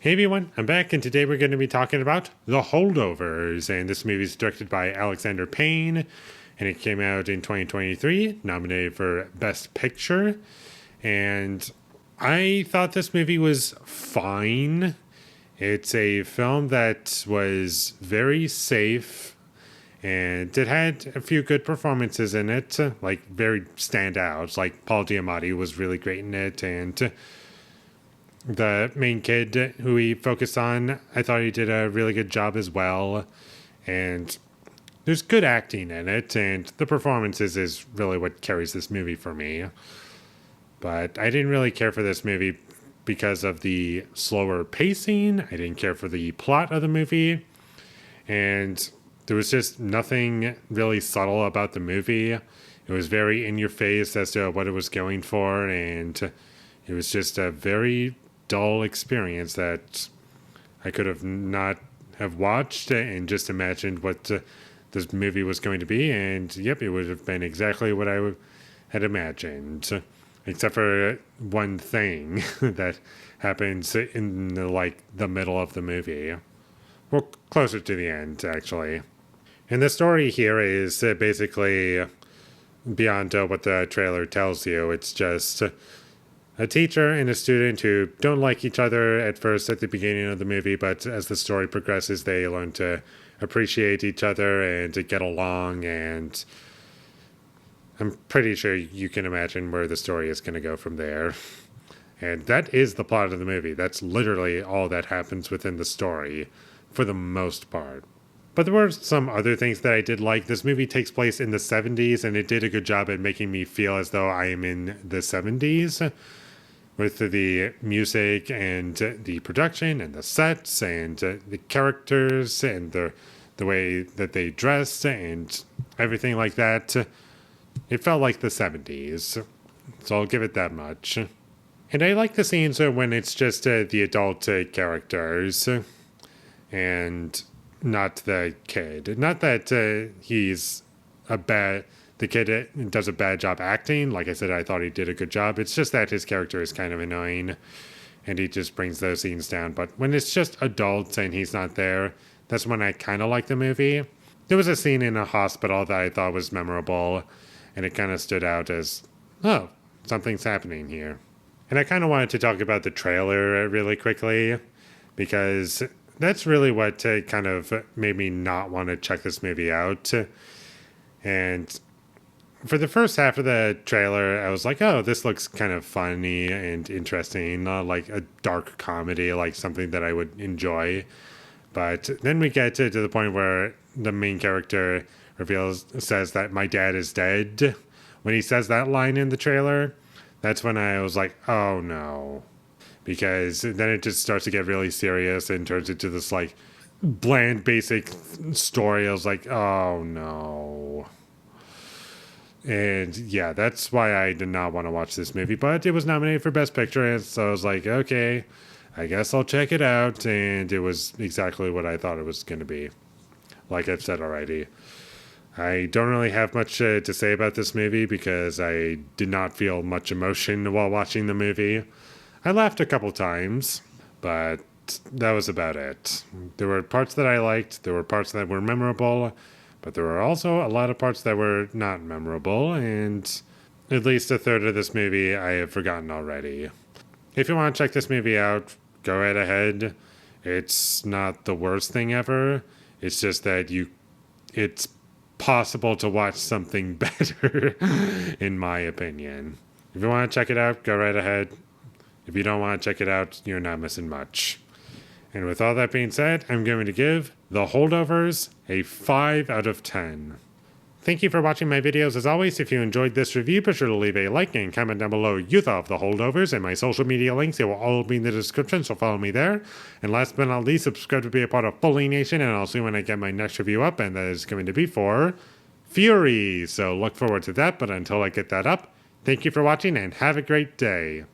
Hey everyone, I'm back, and today we're going to be talking about The Holdovers. And this movie is directed by Alexander Payne, and it came out in 2023, nominated for Best Picture. And I thought this movie was fine. It's a film that was very safe, and it had a few good performances in it, like very standouts. Like Paul Giamatti was really great in it, and the main kid who he focused on, I thought he did a really good job as well. And there's good acting in it, and the performances is really what carries this movie for me. But I didn't really care for this movie because of the slower pacing. I didn't care for the plot of the movie. And there was just nothing really subtle about the movie. It was very in your face as to what it was going for, and it was just a very dull experience that I could have not have watched and just imagined what this movie was going to be, and yep, it would have been exactly what I had imagined, except for one thing that happens in the middle of the movie. Well, closer to the end, actually. And the story here is basically beyond what the trailer tells you. It's just a teacher and a student who don't like each other at first at the beginning of the movie, but as the story progresses, they learn to appreciate each other and to get along, and I'm pretty sure you can imagine where the story is going to go from there. And that is the plot of the movie. That's literally all that happens within the story, for the most part. But there were some other things that I did like. This movie takes place in the 70s, and it did a good job at making me feel as though I am in the 70s. With the music and the production and the sets and the characters and the way that they dress and everything like that. It felt like the 70s, so I'll give it that much. And I like the scenes when it's just the adult characters and not the kid. Not that he's the kid does a bad job acting. Like I said, I thought he did a good job. It's just that his character is kind of annoying, and he just brings those scenes down. But when it's just adults and he's not there, that's when I kind of like the movie. There was a scene in a hospital that I thought was memorable, and it kind of stood out as, oh, something's happening here. And I kind of wanted to talk about the trailer really quickly, because that's really what kind of made me not want to check this movie out. And for the first half of the trailer, I was like, oh, this looks kind of funny and interesting, like a dark comedy, like something that I would enjoy. But then we get to the point where the main character says that my dad is dead. When he says that line in the trailer, that's when I was like, oh no. Because then it just starts to get really serious and turns into this like bland, basic story. I was like, oh no. And yeah, that's why I did not want to watch this movie, but it was nominated for Best Picture, and so I was like, okay, I guess I'll check it out, and it was exactly what I thought it was going to be. Like I've said already. I don't really have much to say about this movie because I did not feel much emotion while watching the movie. I laughed a couple times, but that was about it. There were parts that I liked, there were parts that were memorable, but there were also a lot of parts that were not memorable, and at least a third of this movie I have forgotten already. If you want to check this movie out, go right ahead. It's not the worst thing ever. It's just that it's possible to watch something better, in my opinion. If you want to check it out, go right ahead. If you don't want to check it out, you're not missing much. And with all that being said, I'm going to give The Holdovers a 5 out of 10. Thank you for watching my videos. As always, if you enjoyed this review, be sure to leave a like and comment down below what you thought of The Holdovers, and my social media links. They will all be in the description, so follow me there. And last but not least, subscribe to be a part of Foley Nation, and I'll see when I get my next review up, and that is going to be for Fury. So look forward to that, but until I get that up, thank you for watching and have a great day.